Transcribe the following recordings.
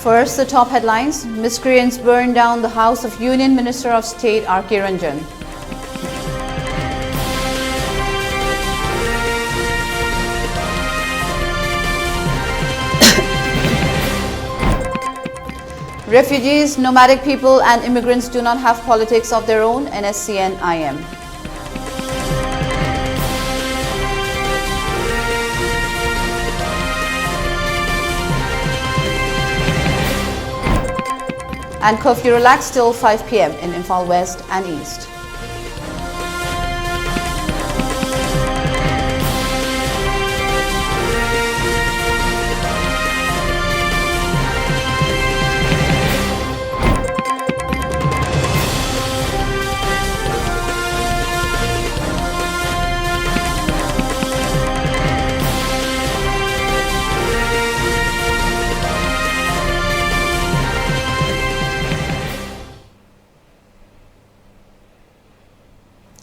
First, the top headlines. Miscreants burn down the house of Union Minister of State R.K. Ranjan. Refugees, nomadic people and immigrants do not have politics of their own, NSCIM. And curfew relaxed till 5 p.m. in Ampl West and East.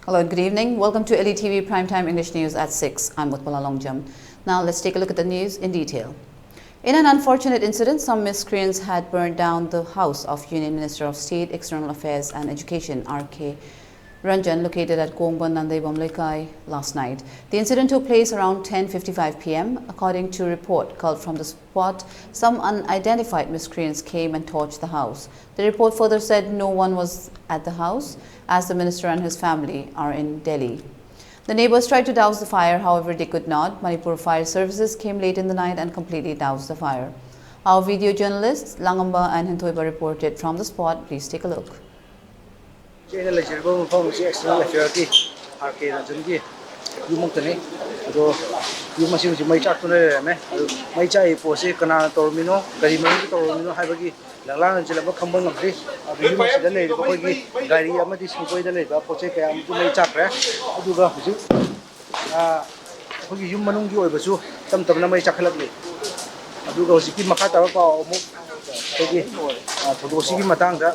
Hello, good evening. Welcome to ELITETV Primetime English News at 6. I'm Utpala. Now let's take a look at the news in detail. In an unfortunate incident, some miscreants had burned down the house of Union Minister of State, External Affairs and Education R.K. Ranjan, located at Kongban Nandai last night. The incident took place around 10:55 p.m. According to a report called from the spot, some unidentified miscreants came and torched the house. The report further said no one was at the house, as the minister and his family are in Delhi. The neighbors tried to douse the fire, however they could not. Manipur Fire Services came late in the night and completely doused the fire. Our video journalists Langamba and Hintoiba reported from the spot. Please take a look. External Affairs R.K. Ranjan you Montani, you must may chat to me. My chai posse canal tormino, Karimani tormino, Havagi, Lalan and Jelaba Kambon of this, you must delay the Hogi, Gary Amadis, Poidale, Pocheca, and to make chapter. Do the Hogi Humanungi over you, some Tamana Chakalabli. I do go Siki Makata or Hogi, to go Siki Matanga,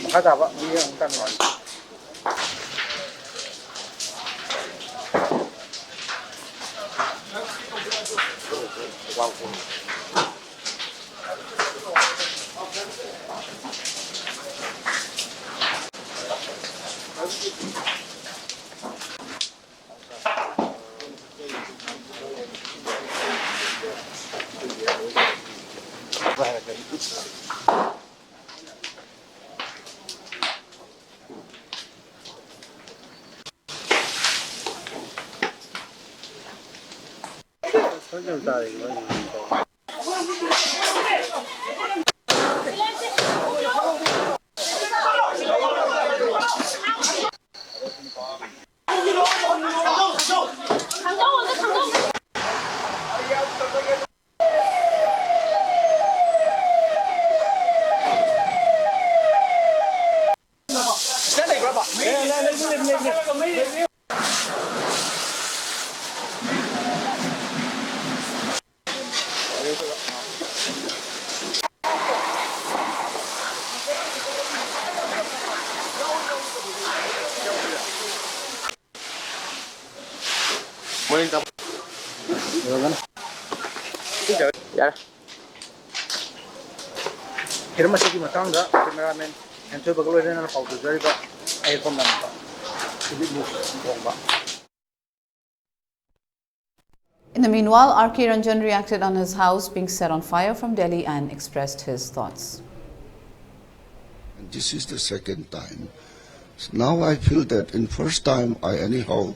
Makata, Tanwan. Hirmasiki Matanga, cameraman, and Tobago and how to very bad. I from Nampa. In the meanwhile, R.K. Ranjan reacted on his house being set on fire from Delhi and expressed his thoughts. This is the second time. Now I feel that in first time I anyhow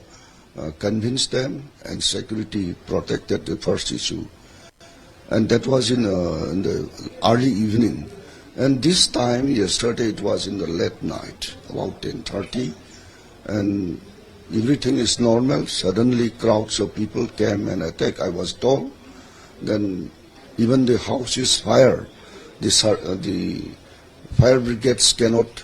convinced them and security protected the first issue. And that was in the early evening. And this time, yesterday, it was in the late night, about 10:30. And everything is normal. Suddenly, crowds of people came and attacked. I was told. Then even the house is fire. The fire brigades cannot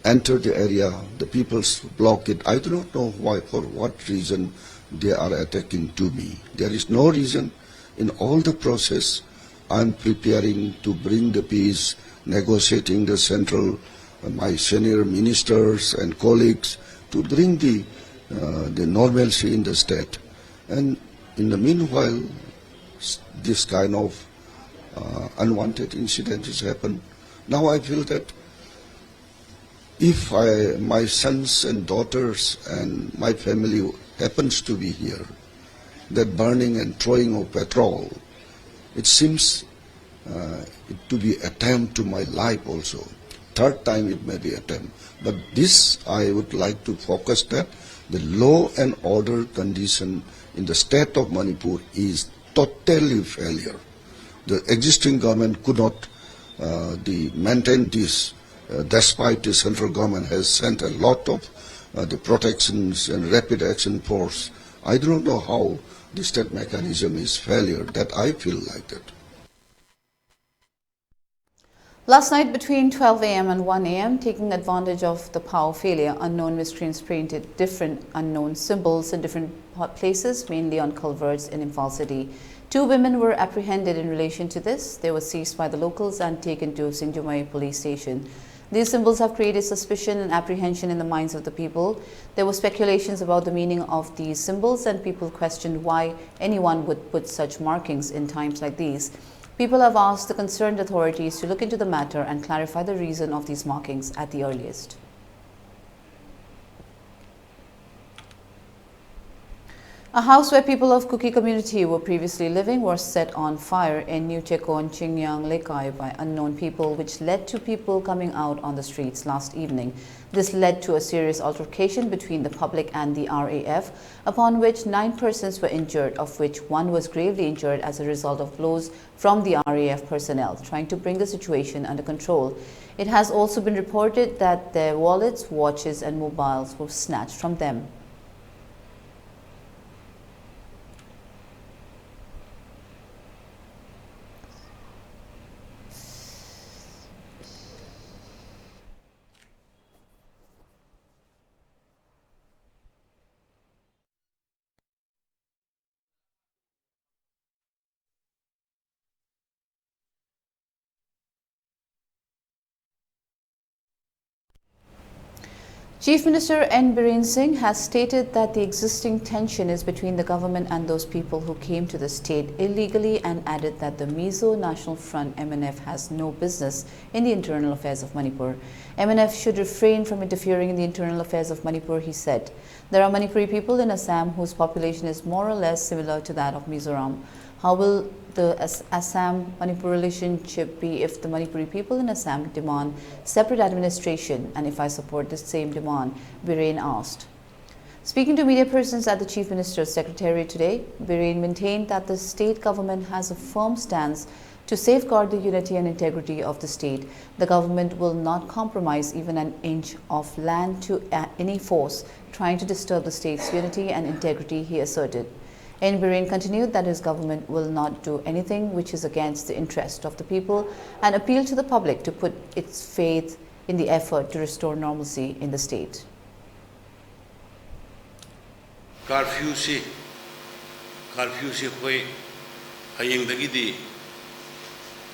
enter the area. The people block it. I do not know why, for what reason they are attacking to me. There is no reason. In all the process, I am preparing to bring the peace, negotiating the central, my senior ministers and colleagues to bring the normalcy in the state. And in the meanwhile, this kind of unwanted incidents happen. Now I feel that if my sons and daughters and my family happens to be here, that burning and throwing of petrol, it seems it to be attempt to my life also. Third time it may be attempt. But this I would like to focus that the law and order condition in the state of Manipur is totally failure. The existing government could not maintain this, despite the central government has sent a lot of the protections and rapid action force. I do not know how the state mechanism is failure, that I feel like that. Last night between 12 a.m. and 1 a.m., taking advantage of the power failure, unknown miscreants painted different unknown symbols in different places, mainly on culverts in Ampl city. 2 women were apprehended in relation to this. They were seized by the locals and taken to Sinjumai police station. These symbols have created suspicion and apprehension in the minds of the people. There were speculations about the meaning of these symbols, and people questioned why anyone would put such markings in times like these. People have asked the concerned authorities to look into the matter and clarify the reason of these markings at the earliest. A house where people of Kuki community were previously living was set on fire in New Chekon, Chingyang, Lekai by unknown people, which led to people coming out on the streets last evening. This led to a serious altercation between the public and the RAF, upon which 9 persons were injured, of which 1 was gravely injured as a result of blows from the RAF personnel, trying to bring the situation under control. It has also been reported that their wallets, watches and mobiles were snatched from them. Chief Minister N. Biren Singh has stated that the existing tension is between the government and those people who came to the state illegally, and added that the Mizo National Front MNF has no business in the internal affairs of Manipur. MNF should refrain from interfering in the internal affairs of Manipur, he said. There are Manipuri people in Assam whose population is more or less similar to that of Mizoram. How will the Assam-Manipur relationship be if the Manipuri people in Assam demand separate administration, and if I support the same demand? Biren asked. Speaking to media persons at the Chief Minister's Secretariat today, Biren maintained that the state government has a firm stance to safeguard the unity and integrity of the state. The government will not compromise even an inch of land to any force trying to disturb the state's unity and integrity, he asserted. N. Biren continued that his government will not do anything which is against the interest of the people, and appealed to the public to put its faith in the effort to restore normalcy in the state. Curfew si koi hayeng dagi di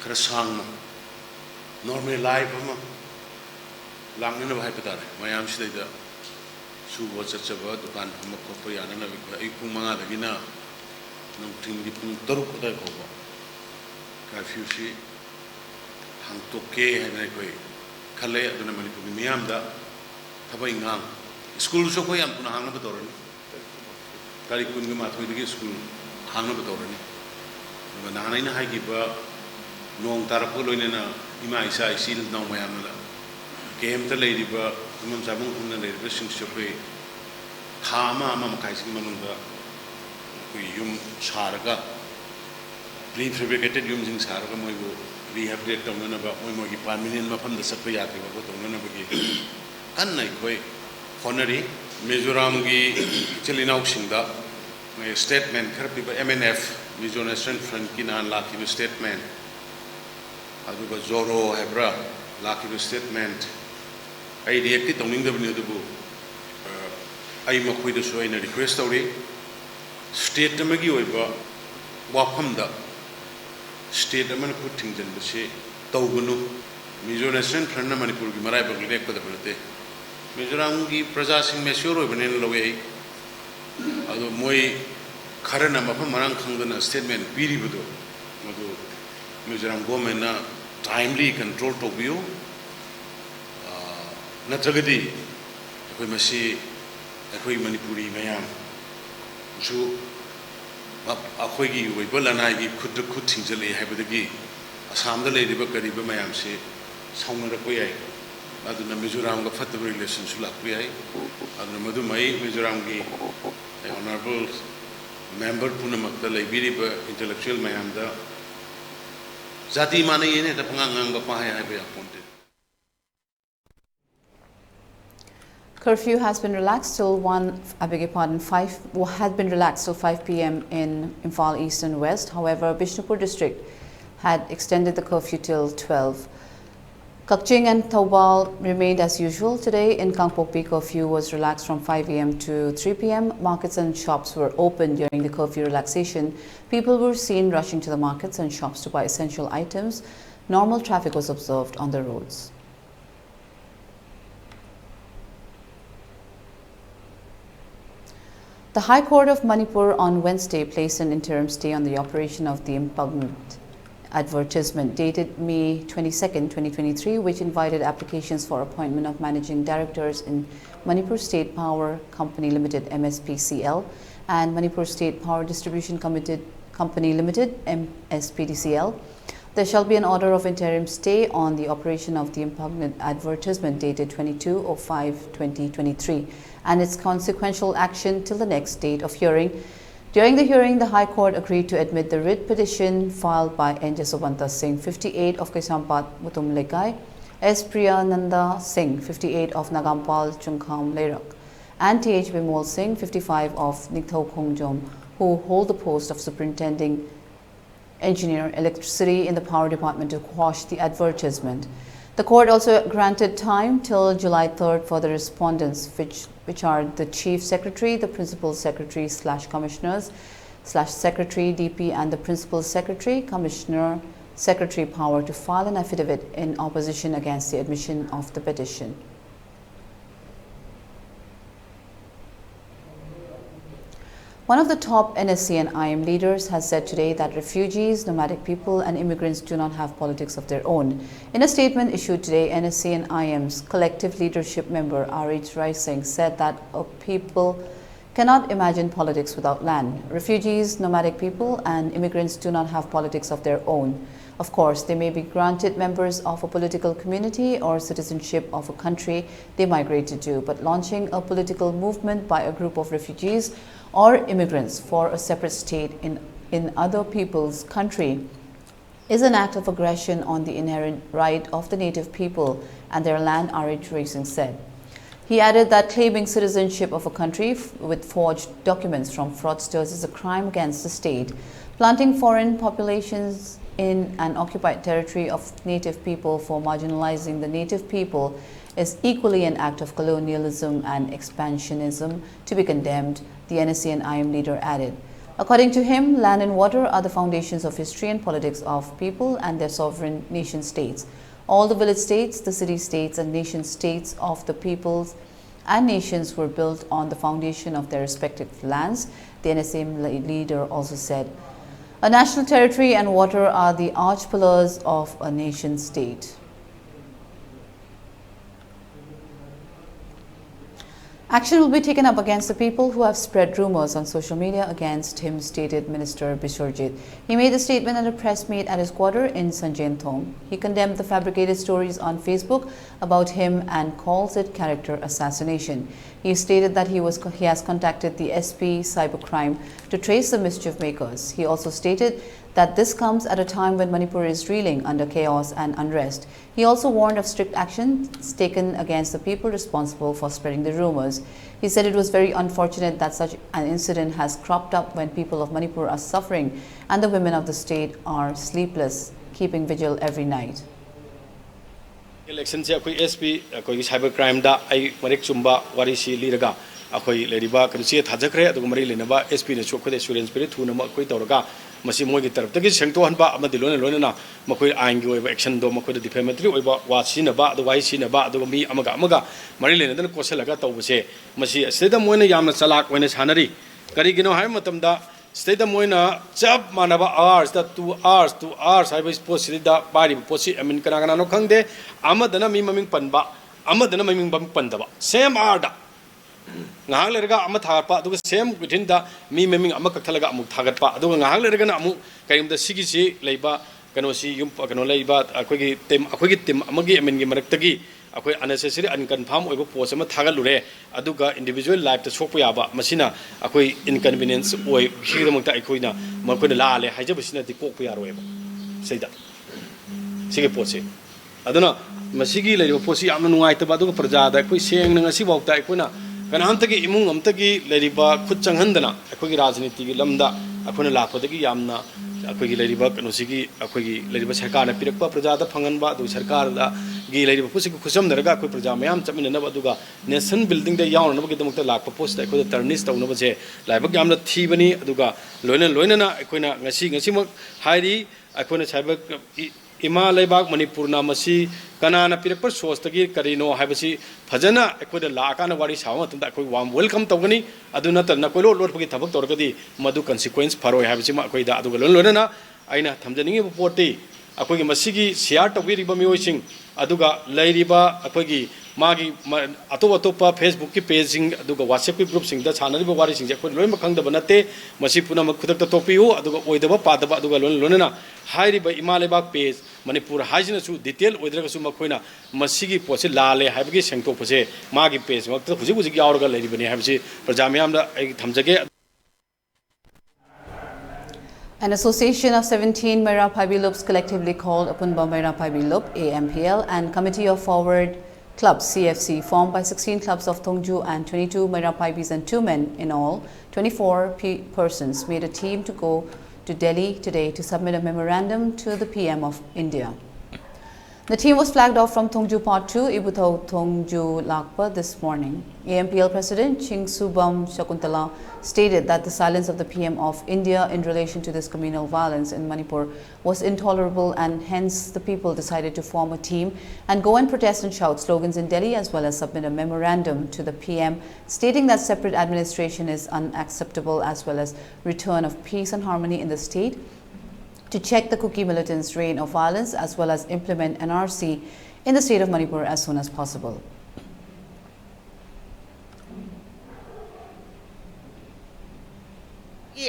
krasang normal life ama langna na bhai patar mayam si da su wacha chaba dukan ama ko yana na ai pung manga dagi na nung ting di pung taruk da ko ba curfew si hang to ke hai na koi khale aduna Manipur miyam da thabai ngang school so ko yam puna hang na batorani kari kun ga mathoi dagi school hang na batorani nana ina hai gi ba nong tarap ko loina na ima isa isil nong mayam na game ta lady ba tumam sabung kun na lady ba sing so ko thama ama makai sing manung da ko yum sharga prefabricated yum sing sharga moi go rehabilitate tong na ba moi gi permanent mafam da sakpa ya ke ba tong na ba gi kan nai koi honari Mizoram gi chelinauk sing da my statement kharpi ba MNF Mizo National Front ki nan laki ba statement adu ba zoro hebra laki ba statement ai react tong ning da bni du bu ai ma khoi da so ina request tori state ma gi oi ba wafam da state man ko thingjan ba se tawgunu Mizo National Front na Manipur gi marai ba gi rek da barte Mizoram gi praja sing me sure oi bnen lowe adu moi kharana mafam marang khangdana statement piri budo madu Mizoram government na timely control to view. Natragadi, akoi masi, akoi Manipuri mayam. So, akoi gi wibala na gi khud thingzali habadagi. Assam da lady ba kariba mayam se saunga ra koi ai. Aduna Mizoram ga fatta relations sulak koi ai. Aduna madu mai Mizoram gi honorable member punamak da laibiriba intellectual mayam da Zati mana yene da pangangang ba pa hai ba ponte. Curfew has been relaxed till 5 p.m. in Ampl East and West. However, Bishnupur district had extended the curfew till 12. Kakching and Taubal remained as usual. Today in Kangpokpi, curfew was relaxed from 5 a.m. to 3 p.m. Markets and shops were open during the curfew relaxation. People were seen rushing to the markets and shops to buy essential items. Normal traffic was observed on the roads. The High Court of Manipur on Wednesday placed an interim stay on the operation of the impugned advertisement dated May 22, 2023, which invited applications for appointment of managing directors in Manipur State Power Company Limited (MSPCL) and Manipur State Power Distribution Company Limited (MSPDCL). There shall be an order of interim stay on the operation of the impugned advertisement dated 22/05/2023 and its consequential action till the next date of hearing. During the hearing, the High Court agreed to admit the writ petition filed by N. Jaswanta Singh, 58 of Kaisampat, Mutum Lekai, S. Priyananda Singh, 58 of Nagampal, Chungkham, Lerak, and T.H. Bimol Singh, 55 of Nikthau Khongjom, who hold the post of Superintending Engineer Electricity in the Power Department to quash the advertisement. The court also granted time till July 3rd for the respondents, which are the Chief Secretary, the Principal Secretary / Commissioners / Secretary DP and the Principal Secretary, Commissioner, Secretary Power to file an affidavit in opposition against the admission of the petition. One of the top NSCIM leaders has said today that refugees, nomadic people and immigrants do not have politics of their own. In a statement issued today, NSCIM's collective leadership member R.H. Rising said that a people cannot imagine politics without land. Refugees, nomadic people and immigrants do not have politics of their own. Of course, they may be granted members of a political community or citizenship of a country they migrated to, but launching a political movement by a group of refugees or immigrants for a separate state in other people's country is an act of aggression on the inherent right of the native people and their land, R.H. Racing said. He added that claiming citizenship of a country with forged documents from fraudsters is a crime against the state. Planting foreign populations in an occupied territory of native people for marginalizing the native people is equally an act of colonialism and expansionism to be condemned, the NSCIM leader added. According to him, land and water are the foundations of history and politics of people and their sovereign nation states. All the village states, the city states and nation states of the peoples and nations were built on the foundation of their respective lands, the NSCIM leader also said. A national territory and water are the arch pillars of a nation state. Action will be taken up against the people who have spread rumors on social media against him, stated Minister Biswarjit. He made the statement at a press meet at his quarter in Sanjainthong. He condemned the fabricated stories on Facebook about him and calls it character assassination. He stated that he has contacted the SP Cybercrime to trace the mischief makers. He also stated that this comes at a time when Manipur is reeling under chaos and unrest. He also warned of strict actions taken against the people responsible for spreading the rumors. He said it was very unfortunate that such an incident has cropped up when people of Manipur are suffering and the women of the state are sleepless, keeping vigil every night. Election se akoi SP akoi cybercrime da ai marik chumba warisi liraga akoi leriba kanse thajakre adu mari lenaba SP ne chokho de assurance pere thuna ma koi tawraga masi moi gi taraf tagi sengto hanba amadi lona na makoi ain gi oiba action do makoi defamatory oiba wasina ba adu waisina ba adu mi amaga mari lena dan koselaga tawbse masi aseda moina yamna chalak oina sanari kari gino hai matamda state the moina chap manaba hours that 2 hours 2 hours I was possibly the body posi I mean kanagana no kangde amadana mi maming panba amadana maming bam pandaba same arda ngahang lerga ama thagpa du same within the mi maming ama kathalaga amu thagatpa du ngahang lerga na amu kaim the sigisi leiba kanosi yum kano leiba akogi tim amagi amin gi maraktagi akoi unnecessary unconfirmed oibo post ama thagalure aduga individual life ta sokpa yaba masina akoi inconvenience oi higidamta akoina makoina laale haijabasina di kokpa yaroeba seida sige poche aduna masigi leibo posi amna nungaitaba aduga prajada akoi sengna ngasi bawta akoina kanamtagi imung amtagi leiba khut changhandana akogi rajniti gi lamda akoina lakpadagi yamna akogi leiba kanosigi akogi leiba sarkar na pirakpa prajada phanganba du sarkar da gi leiba pusi ku khusam daraga akoi praja mayam chamina na aduga nation building da yawn na gi damukta lakpa post akoi da tarnish tawna baje laiba yamna thibani aduga loina na akoina ngasi mak hairi akoina saiba ima leibak manipur na masi kanana pirakpa source tagi karino haibasi phajana akoida laaka na wari sawa tanda akoi warm welcome tawgani aduna tanna koi lord pagi thabak torgadi madu consequence faroi haibasi ma akoida aduga loina aina thamjaningi pote akoi masigi share tawiri ba miyoising aduga leiriba akoi magi atopa Facebook ki paging aduga WhatsApp ki group sing da chanari ba wari sing akoi loima khangdaba nate masi puna makhudak ta topiu aduga oidaba padaba aduga loina hairi ba imalebak page Manipur hajina su detail oidraga su makoina masigi poche lale haibagi sengto pose magi page makta huji yaurga leiribani haibasi prajamyamda ai thamjage. An association of 17 Mera Paibi Loops collectively called Apunba Mera Paibi Loop AMPL and Committee of Forward Clubs CFC formed by 16 clubs of Thongju and 22 Mera Paibis and 2 men in all 24 persons made a team to go to Delhi today to submit a memorandum to the PM of India. The team was flagged off from Thongju Part 2, Ibutho Thongju Lakpa this morning. AMPL President Chingsubam Shakuntala stated that the silence of the PM of India in relation to this communal violence in Manipur was intolerable and hence the people decided to form a team and go and protest and shout slogans in Delhi as well as submit a memorandum to the PM stating that separate administration is unacceptable as well as return of peace and harmony in the state, to check the Kuki militants' reign of violence as well as implement NRC in the state of Manipur as soon as possible.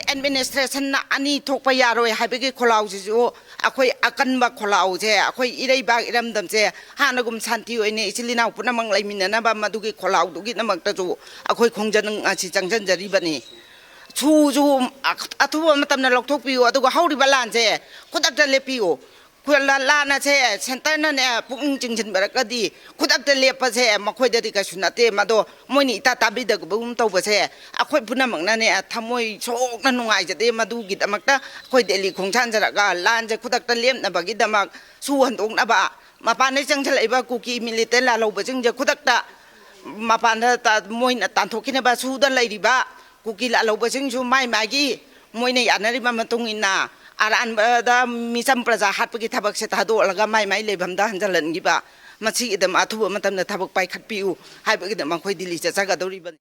Administration na ani thokpa yaroi haibegi kholau jijo akoi akanba kholau je akoi irei bag iramdam je hanagum santi oine isilina puna manglai minana ba madugi kholau dugi namakta jo akoi khongjan asi changjan jari bani chu atu matamna lokthok piu aduga hauri balan je kudakta lepiu khula lana je center na ne pung jingjin barakadi kudakta lepa je makhoi dadi ka sunate mado moini ta tabi da bum to ba je akhoi puna mangna ne thamoi sok na nungai jade madu gi damakta khoi Delhi khongchan jaraga lan je kudakta lem na bagi damak su handong na ba mapane changjal iba kuki milite la lo ba jing je kudakta mapana ta moina tanthokina ba su da lai riba kuki la lo ba jing su mai magi moina yanari ma matung ina aran da misam praja hatpagi thabak se thado laga mai lebam da hanjalan gi ba machi idam athu matam na thabak pai khatpiu haibagi da mangkhoi Delhi cha chaga dori ban.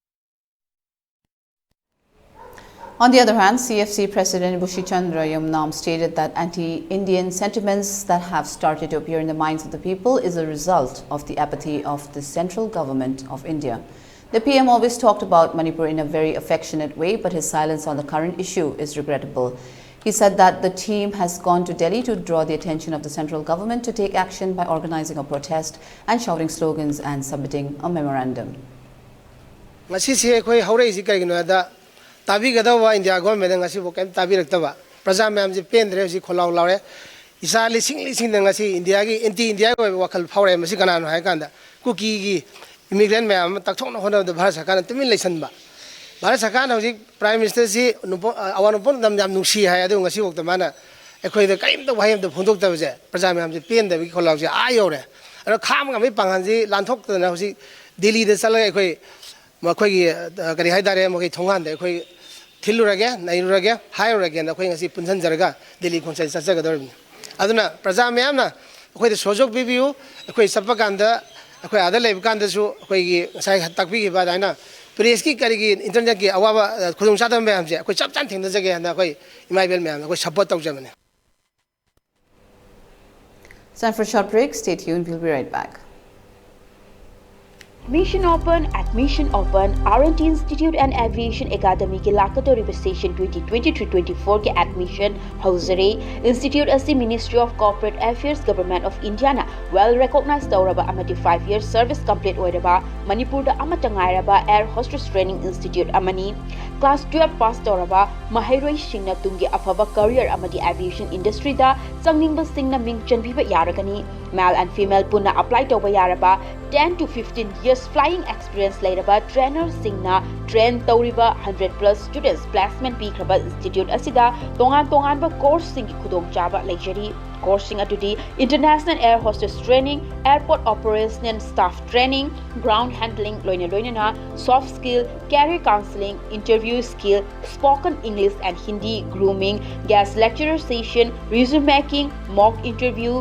On the other hand, CFC President Bushi Chandra Yumnam stated that anti-Indian sentiments that have started to appear in the minds of the people is a result of the apathy of the central government of India. The PM always talked about Manipur in a very affectionate way, but his silence on the current issue is regrettable. He said that the team has gone to Delhi to draw the attention of the central government to take action by organizing a protest and shouting slogans and submitting a memorandum. Tabi gadawa India government ngasi bokem tabi raktaba praja myam ji pendre ji kholau laure isa lising ngasi India gi anti India ko wakal phawre masi kana no hai kanda kuki gi immigrant myam takthok na hono bharat sarkar tumin leisan ba bharat sarkar hoji prime minister ji awan pon dam jam nungsi hai adu ngasi bokta mana ekhoi da kaim da wahim da phundok ta je praja myam ji pendre bi kholau ji a yore aro kham ga mi pangan ji lanthok ta na hoji Delhi da sala ekhoi makhoi gi kari hai dare mo gi thongan da ekhoi Tilurage, Nairage, Higherage, and the Queen as Punsan Zaraga, Delhi Consent Sagador. Aduna, Prazamiana, quite a Sojok Bibu, a quite Sapaganda, a quite other Lev Gandasu, a quite Taki Badana, press की करी internet की अवाब खुदों चादम ma'am से कोई चप चान thing जगह ना कोई इमाइबल ma'am कोई support तौजबने Time for a short break. Stay tuned. We'll be right back. Admission Open, R&T Institute and Aviation Academy के लाकतो रिविसेशन 2023-24 के admission हौजरे Institute असी Ministry of Corporate Affairs Government of India ना well recognized तौरबा अमदी 5-year service complete ओइरबा Manipur दा अमतंगाइरबा Air Hostess Training Institute अमनी Class 12 pass तौरबा महैरोई सिंगना Tungi अफबा career अमदी aviation industry दा संगनिंग सिंगना मिंग चनबीबा यारगनी male and female पुना apply तौबा यारबा 10 to 15 years flying experience later trainer singna train tauriba 100+ students placement pikraba institute asida tongan ba course sing khudong chaba lecture course sing atudi international air hostess training airport operation and staff training ground handling loina soft skill career counseling interview skill spoken english and hindi grooming guest lecturer session resume making mock interview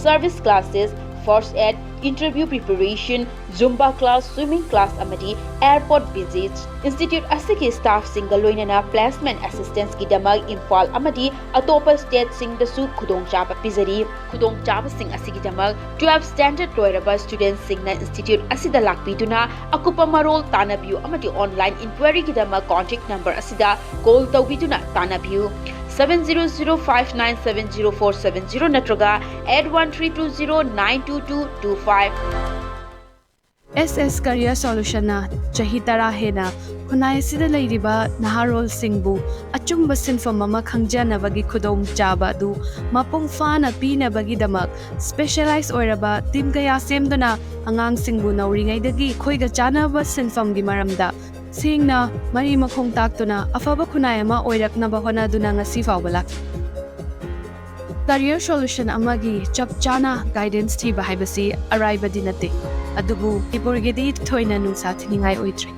service classes first aid interview preparation, Zumba class, swimming class amadi, airport visits, institute asiki staff single loinana placement assistance ki damag Imphal amadi atopa state sing the su khudong chaba pizari khudong chaba sing asiki damag 12 standard loiraba students singna institute asida lakpiduna akupa marol tanabiu amadi online inquiry ki damag contact number asida call tawbiduna tanabiu 7005970470 natraga 8132092225 SS Career Solution na chahi tara hena khunai sida leiriba naharol singbu achumba sinfam ama khangjana bagi khudong chaba du mapung fana pina bagi damak specialized oiraba team kaya semduna angang singbu nauringai dagi khoiga chana ba sinfam gi maramda singna mari makhong taktuna afaba khunai ama oirakna ba hona duna ngasi fawbalak Career Solution amagi chap chana guidance thi ba haibasi arriva dinate adubu ipurgedi thoina nungsa thiningai oitri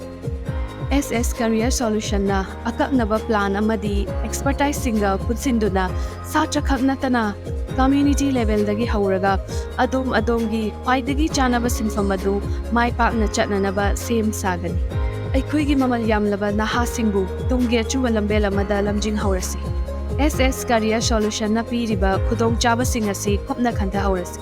SS Career Solution na akaknaba plan amadi expertise singa putsinduna satra khaknatana community level dagi hauraga adom gi paidagi chanaba sinfamadu mai pakna chatnanaba same sagani aikhoigi mamal yamlaba naha singbu tungge chuwa lambel amada lamjing haurasi SS Career Solution na piriba khudong chaba singasi khopna khanta haurasi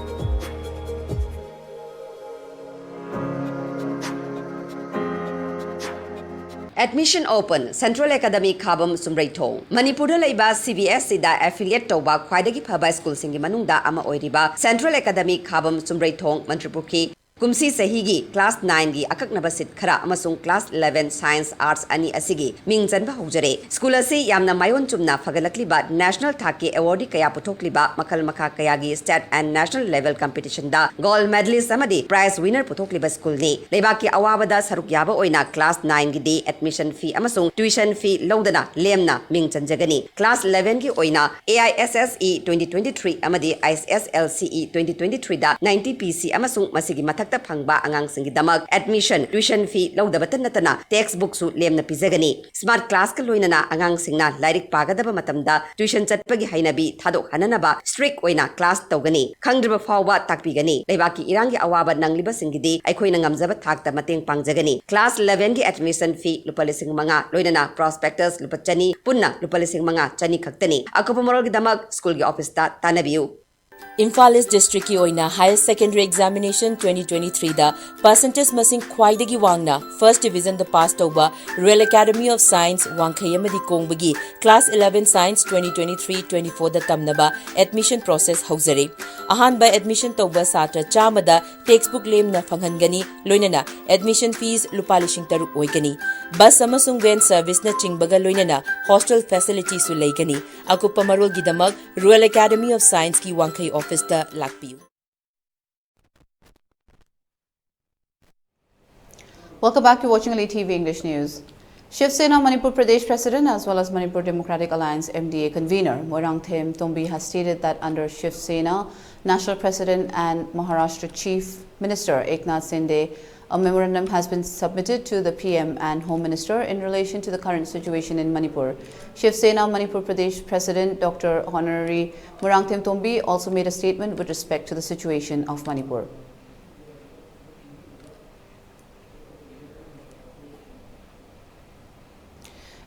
Admission Open Central Academy Khabam Sumraithong Manipur Laiba CBS da affiliate toba khwaidagi phaba school singi manungda ama oiriba Central Academy Khabam Sumraithong Manipur ki Kumsi Sahigi Class 9 gi akaknaba sit khara amasung Class 11 Science Arts ani asigi mingjanba hojare School asi yamna mayon chumna fagalakliba National Thaki Award kaya puthokliba makal makha kaya gi state and national level competition da gold medalist amadi prize winner puthokliba school ni lebaki awabada saruk yaba oina Class 9 gi di admission fee amasung tuition fee lodana lemna mingjanjagani Class 11 gi oina AISSE 2023 amadi ISSLCE 2023 da 90 PC amasung masigi mathak phangba angang singi damak admission tuition fee lodabatan natana textbook su lemna pizagani smart class ka loinana angang singna lairik pagadaba matamda tuition chatpagi hainabi thadok hananaba strict oina class tawgani khangdriba fawba takpigani leibaki irangi awaba nangliba singidi aikhoina ngamjaba thakta mateng pangjagani class 11 gi admission fee lupalising manga loinana prospectus lupachani punna lupalising manga chani khaktani akopamorol gi damak school gi office ta tanabiu Imphal East District ki oina Higher Secondary Examination 2023 da percentage masing khwaidagi wangna First Division da pass tawba Royal Academy of Science Wangkhayamadi Kongbagi Class 11 Science 2023-24 da tamnaba admission process hauzare ahan by admission tawba satra chamada textbook lemna phanghangani loinana admission fees lupa lishing taruk oigani bus amasung van service na chingbaga loinana hostel facilities su leigani akupa marol gidamak Royal Academy of Science ki Wangkhay office da lakpiu. Welcome back to watching ELITETV English News. Shiv Sena Manipur Pradesh President as well as Manipur Democratic Alliance MDA convener Moirangthem Tombi has stated that under Shiv Sena National President and Maharashtra Chief Minister Eknath Shinde, a memorandum has been submitted to the PM and Home Minister in relation to the current situation in Manipur. Shiv Sena Manipur Pradesh President Dr. Honorary Moirangthem Tombi also made a statement with respect to the situation of Manipur.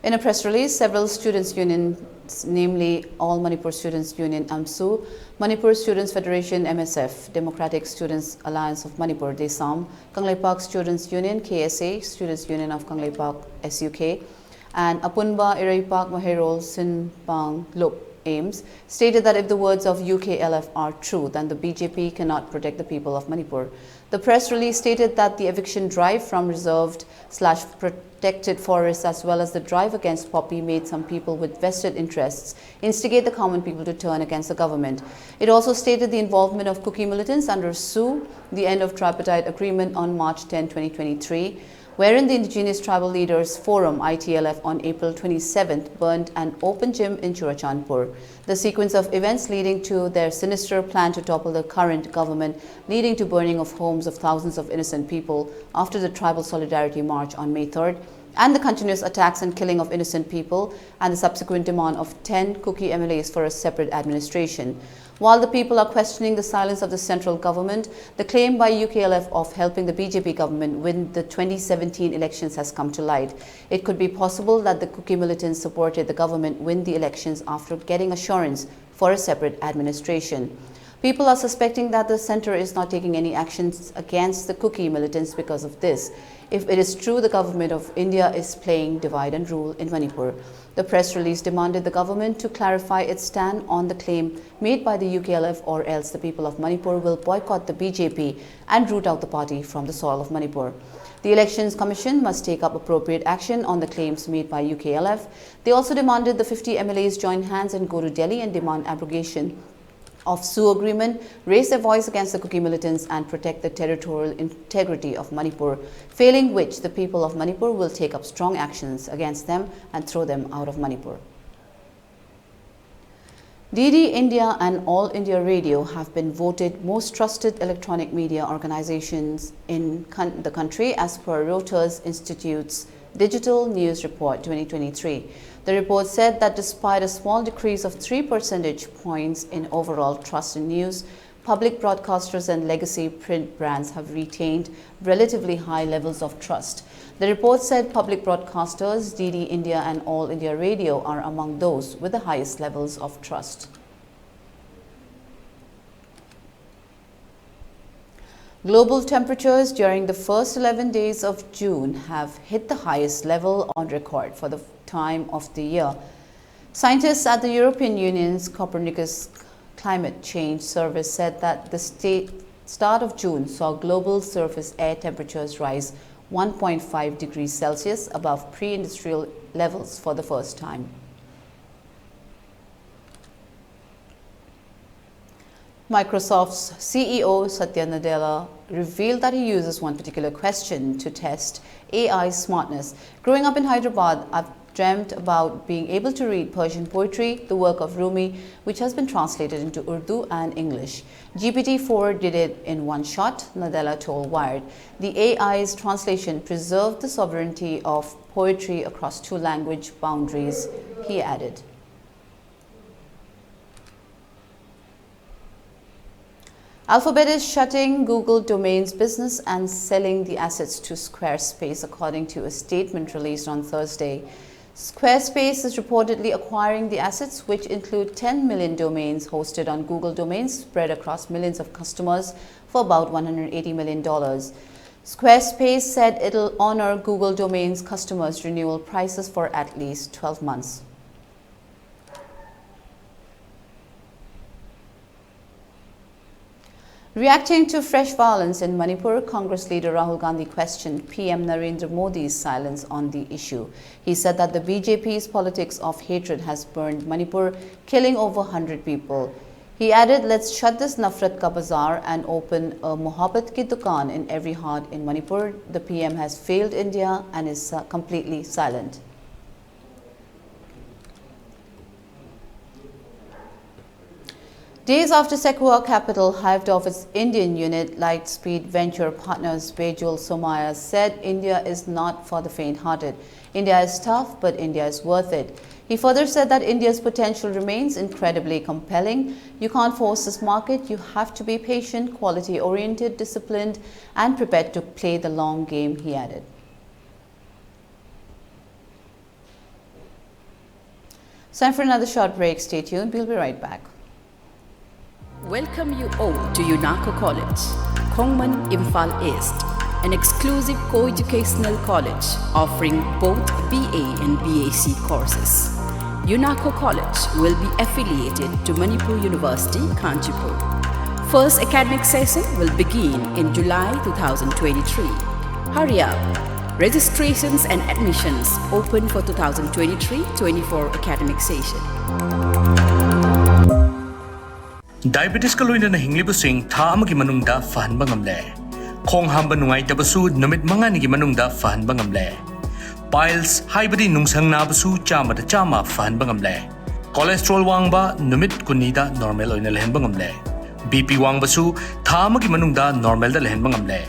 In a press release, several students' unions, namely All Manipur Students Union AMSU, Manipur Students Federation MSF, Democratic Students Alliance of Manipur DESAM, Kangleipak Students Union KSA, Students Union of Kangleipak SUK, and Apunba Iraipak Maherol Sinpang Lup Ames, stated that if the words of UKLF are true, then the BJP cannot protect the people of Manipur. The press release stated that the eviction drive from reserved/protected forests as well as the drive against poppy made some people with vested interests instigate the common people to turn against the government. It also stated the involvement of Kuki militants under SU, the end of tripartite agreement on March 10, 2023, wherein the Indigenous Tribal Leaders Forum ITLF on April 27th burned an open gym in Churachandpur. The sequence of events leading to their sinister plan to topple the current government, leading to burning of homes of thousands of innocent people after the Tribal Solidarity March on May 3rd, and the continuous attacks and killing of innocent people, and the subsequent demand of 10 Kuki MLAs for a separate administration. While the people are questioning the silence of the central government, the claim by UKLF of helping the BJP government win the 2017 elections has come to light. It could be possible that the Kuki militants supported the government win the elections after getting assurance for a separate administration. People are suspecting that the center is not taking any actions against the Kuki militants because of this. If it is true the government of India is playing divide and rule in Manipur. The press release demanded the government to clarify its stand on the claim made by the UKLF, or else the people of Manipur will boycott the BJP and root out the party from the soil of Manipur. The Elections Commission must take up appropriate action on the claims made by UKLF. They also demanded the 50 MLAs join hands and go to Delhi and demand abrogation of SU agreement, raise their voice against the Kuki militants and protect the territorial integrity of Manipur, failing which the people of Manipur will take up strong actions against them and throw them out of Manipur. DD India and All India Radio have been voted most trusted electronic media organizations in the country as per Reuters Institute's Digital News Report 2023. The report said that despite a small decrease of 3 percentage points in overall trust in news, public broadcasters and legacy print brands have retained relatively high levels of trust. The report said public broadcasters, DD India and All India Radio are among those with the highest levels of trust. Global temperatures during the first 11 days of June have hit the highest level on record for the time of the year. Scientists at the European Union's Copernicus Climate Change Service said that the start of June saw global surface air temperatures rise 1.5 degrees Celsius above pre-industrial levels for the first time. Microsoft's CEO Satya Nadella revealed that he uses one particular question to test AI smartness. Growing up in Hyderabad, I've dreamt about being able to read Persian poetry, the work of Rumi, which has been translated into Urdu and English. GPT-4 did it in one shot, Nadella told Wired. The AI's translation preserved the sovereignty of poetry across two language boundaries, he added. Alphabet is shutting Google Domains business and selling the assets to Squarespace, according to a statement released on Thursday. Squarespace is reportedly acquiring the assets, which include 10 million domains hosted on Google Domains spread across millions of customers for about $180 million. Squarespace said it'll honor Google Domains customers' renewal prices for at least 12 months. Reacting to fresh violence in Manipur, Congress leader Rahul Gandhi questioned PM Narendra Modi's silence on the issue. He said that the BJP's politics of hatred has burned Manipur, killing over 100 people. He added, "Let's shut this Nafrat ka bazaar and open a Mohabbat ki dukaan in every heart in Manipur. The PM has failed India and is completely silent." Days after Sekua Capital hived off its Indian unit, Lightspeed Venture Partners Bejul Somaya said India is not for the faint-hearted. India is tough, but India is worth it. He further said that India's potential remains incredibly compelling. You can't force this market. You have to be patient, quality-oriented, disciplined, and prepared to play the long game, he added. It's time for another short break. Stay tuned. We'll be right back. Welcome you all to UNACO College, Kongman, Imphal East, an exclusive co-educational college offering both BA and BAc courses. UNACO College will be affiliated to Manipur University, Kanchipur. First academic session will begin in July 2023. Hurry up! Registrations and admissions open for 2023-24 academic session. Diabetes ka loina na hinglibusing tha amagi manungda fahanba ngamle. Khong hamba nungai tabasu numit mangani gi manungda fahanba ngamle. Piles haibadi nungsang nabasu chama da chama fahanba ngamle. Cholesterol wangba numit kunida normal oina lehenba ngamle. BP wangbasu tha amagi manungda normal da lehenba ngamle.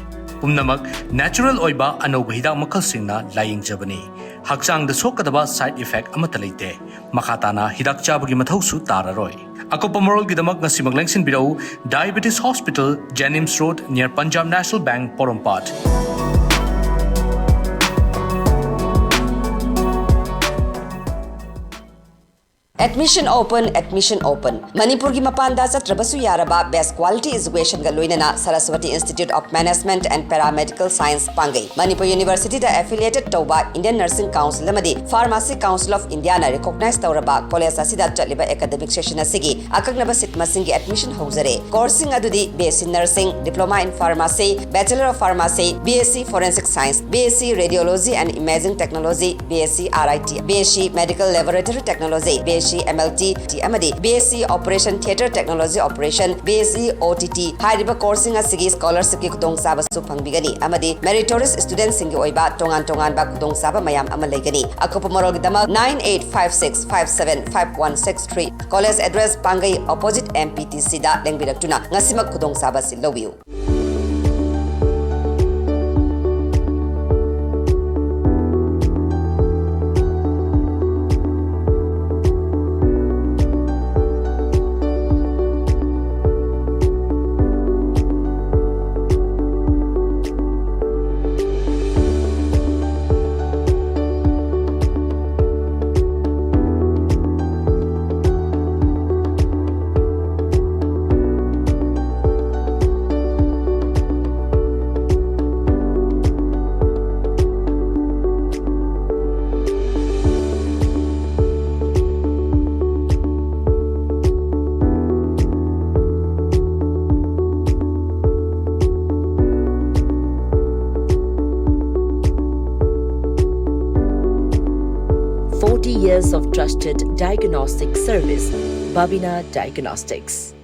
Umnamak natural oiba anoba hidak makal singna laying jabani. Haksang da sokadaba side effect amata leite. Makatana hidak chabagi mathausu tararoi. Ako pamorol gidamak nga si maglengsin biraw Diabetes Hospital, Jennings Road near Punjab National Bank, Porompat. Admission open. Manipur ki mapanda satrabasu yaraba best quality education ga loinana Saraswati Institute of Management and Paramedical Science pangai. Manipur University da affiliated tauba Indian Nursing Council amadi Pharmacy Council of India na recognize tauraba college asida chaliba academic session asigi akagnaba sit masingi admission hauzare. Coursing adudi BSc Nursing, Diploma in Pharmacy, Bachelor of Pharmacy, BSc Forensic Science, BSc Radiology and Imaging Technology, BSc RIT, BSc Medical Laboratory Technology, BSc MLT, amadi BSc Operation Theatre Technology Operation, BSc OTT, Hariba coursing asigi scholarship ki kudong saba su pangbigani, amadi meritorious students singi oiba tongan ba kudong saba mayam amalegani. Ako pamorol gidama 9856575163. College address Pangai opposite MPTC da lengbidaktuna ngasimak kudong saba silowiu. 40 years of trusted diagnostic service, Babina Diagnostics.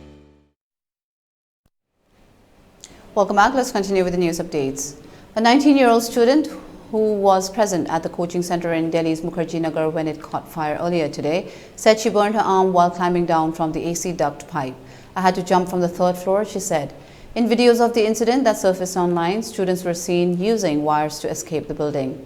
Welcome back. Let's continue with the news updates. A 19-year-old student who was present at the coaching center in Delhi's Mukherjee Nagar when it caught fire earlier today said she burned her arm while climbing down from the AC duct pipe. "I had to jump from the third floor," she said. In videos of the incident that surfaced online, students were seen using wires to escape the building.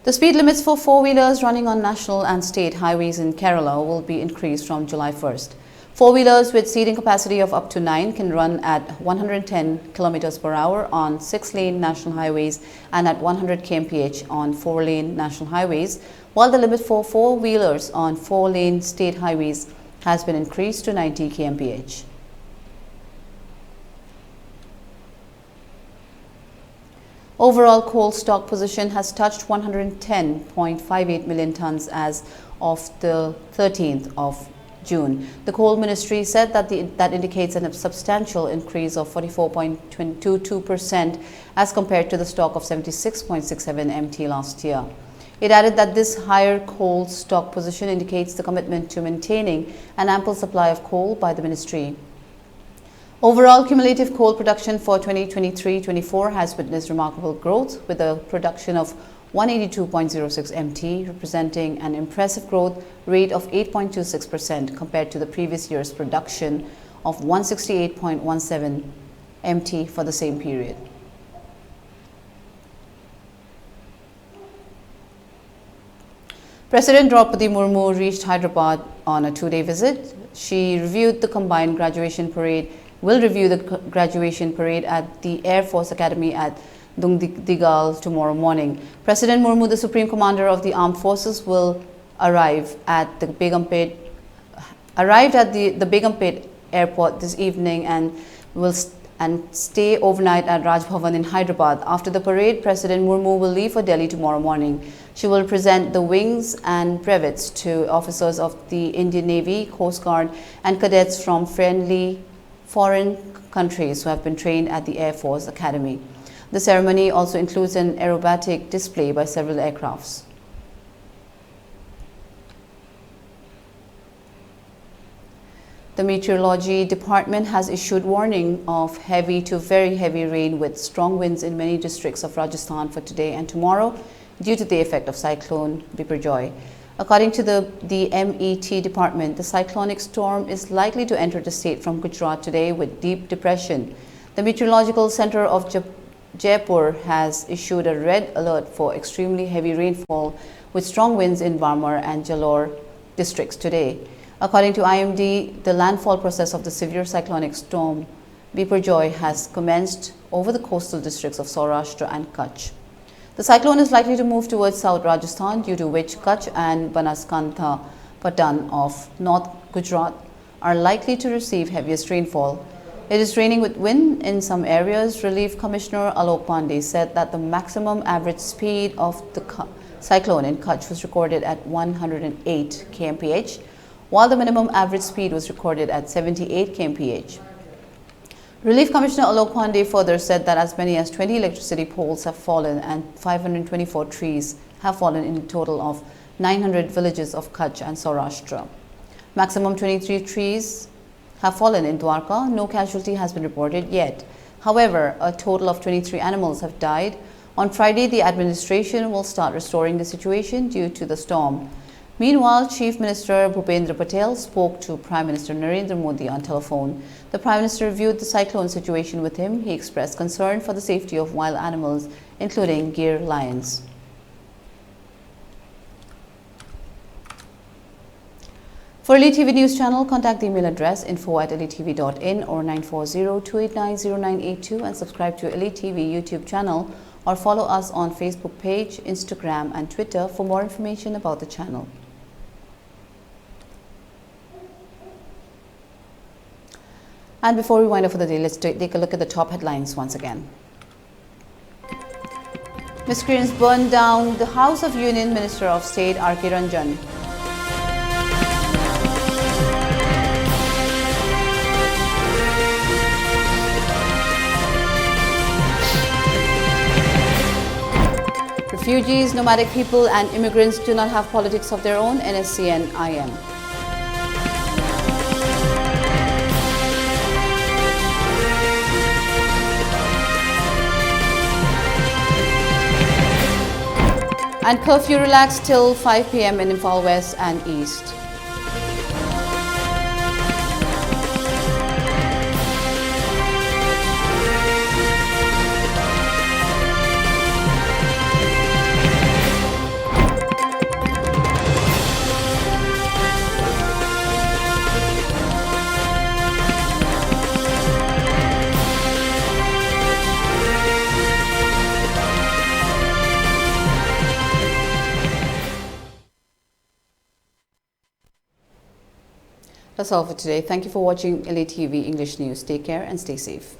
The speed limits for four-wheelers running on national and state highways in Kerala will be increased from July 1st. Four-wheelers with seating capacity of up to 9 can run at 110 km per hour on 6-lane national highways and at 100 kmph on 4-lane national highways, while the limit for four-wheelers on 4-lane state highways has been increased to 90 kmph. Overall coal stock position has touched 110.58 million tons as of the 13th of June. The coal ministry said that that indicates a substantial increase of 44.22% as compared to the stock of 76.67 MT last year. It added that this higher coal stock position indicates the commitment to maintaining an ample supply of coal by the ministry. Overall cumulative coal production for 2023-24 has witnessed remarkable growth, with a production of 182.06 MT, representing an impressive growth rate of 8.26% compared to the previous year's production of 168.17 MT for the same period. President Draupadi Murmu reached Hyderabad on a two-day visit. She reviewed the combined graduation parade will review the graduation parade at the Air Force Academy at Dungdigal tomorrow morning. President Murmu, the Supreme Commander of the Armed Forces, will arrived at the Begumpet airport this evening and will stay overnight at Raj Bhavan in Hyderabad. After the parade, President Murmu will leave for Delhi tomorrow morning. She will present the wings and brevets to officers of the Indian Navy, Coast Guard and cadets from friendly foreign countries who have been trained at the Air Force Academy. The ceremony also includes an aerobatic display by several aircrafts. The Meteorology Department has issued warning of heavy to very heavy rain with strong winds in many districts of Rajasthan for today and tomorrow due to the effect of cyclone Biparjoy. According to the MET Department, the cyclonic storm is likely to enter the state from Gujarat today with deep depression. The Meteorological Center of Jaipur has issued a red alert for extremely heavy rainfall with strong winds in Barmar and Jalore districts today. According to IMD, the landfall process of the severe cyclonic storm Biparjoy has commenced over the coastal districts of Saurashtra and Kutch. The cyclone is likely to move towards South Rajasthan, due to which Kutch and Banaskantha Patan of North Gujarat are likely to receive heaviest rainfall. It is raining with wind in some areas. Relief Commissioner Alok Pandey said that the maximum average speed of the cyclone in Kutch was recorded at 108 kmph, while the minimum average speed was recorded at 78 kmph. Relief Commissioner Alok Pandey further said that as many as 20 electricity poles have fallen and 524 trees have fallen in a total of 900 villages of Kutch and Saurashtra. Maximum 23 trees have fallen in Dwarka. No casualty has been reported yet. However, a total of 23 animals have died. On Friday, the administration will start restoring the situation due to the storm. Meanwhile, Chief Minister Bhupendra Patel spoke to Prime Minister Narendra Modi on telephone. The Prime Minister reviewed the cyclone situation with him. He expressed concern for the safety of wild animals, including Gir lions. For ELITETV News Channel, contact the email address info@elitetv.in or 940-289-0982 and subscribe to ELITETV YouTube channel or follow us on Facebook page, Instagram and Twitter for more information about the channel. And before we wind up for the day, let's take a look at the top headlines once again. Miscreants burned down the House of Union Minister of State R.K. Ranjan. Refugees, nomadic people and immigrants do not have politics of their own, NSCIM. And curfew relaxed till 5 p.m. in Ampl West and East. That's all for today. Thank you for watching ELITETV English News. Take care and stay safe.